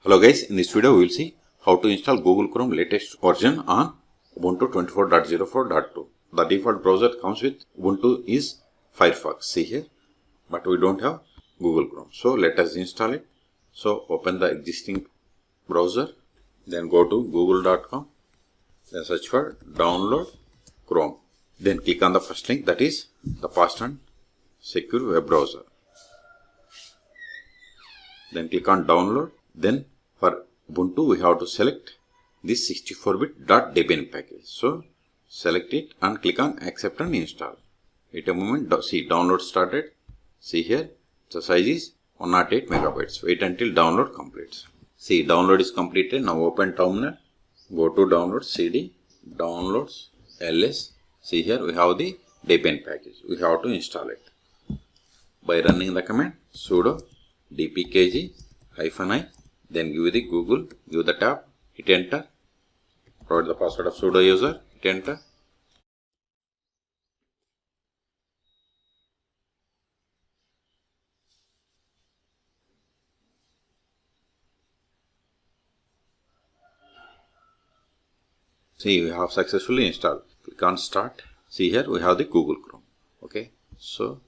Hello guys, in this video we will see how to install Google Chrome latest version on Ubuntu 24.04.2. The default browser comes with Ubuntu is Firefox, see here, but we don't have Google Chrome. So let us install it. So open the existing browser, then go to google.com, then search for download Chrome. Then click on the first link, that is the fast and secure web browser. Then click on download. Then for Ubuntu we have to select this 64-bit .debian package. So select it and click on accept and install. Wait a moment, see download started. See here, the size is 108 megabytes. Wait until download completes. See download is completed. Now open terminal. Go to download cd, downloads, ls. See here we have the Debian package. We have to install it. By running the command sudo dpkg-i, then give the Google, give the tab, hit enter, provide the password of sudo user, hit enter. See, we have successfully installed. Click on start. See here we have the Google Chrome. Okay, so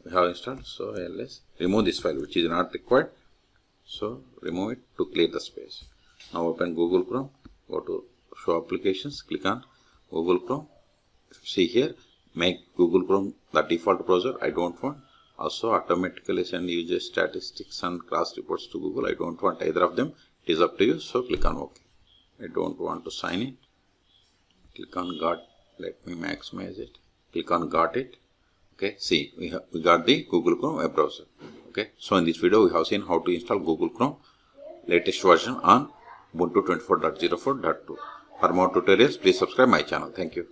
we have installed. So ls, remove this file which is not required. So remove it to clear the space. Now open Google Chrome. Go to show applications. Click on Google Chrome. See here, make Google Chrome the default browser. I don't want. Also automatically send user statistics and class reports to Google. I don't want either of them. It is up to you. So click on OK. I don't want to sign in. Click on got. Let me maximize it. Click on got it. Okay, see we got the Google Chrome web browser. Okay, so in this video we have seen how to install Google Chrome latest version on Ubuntu 24.04.2. For more tutorials, please subscribe my channel. Thank you.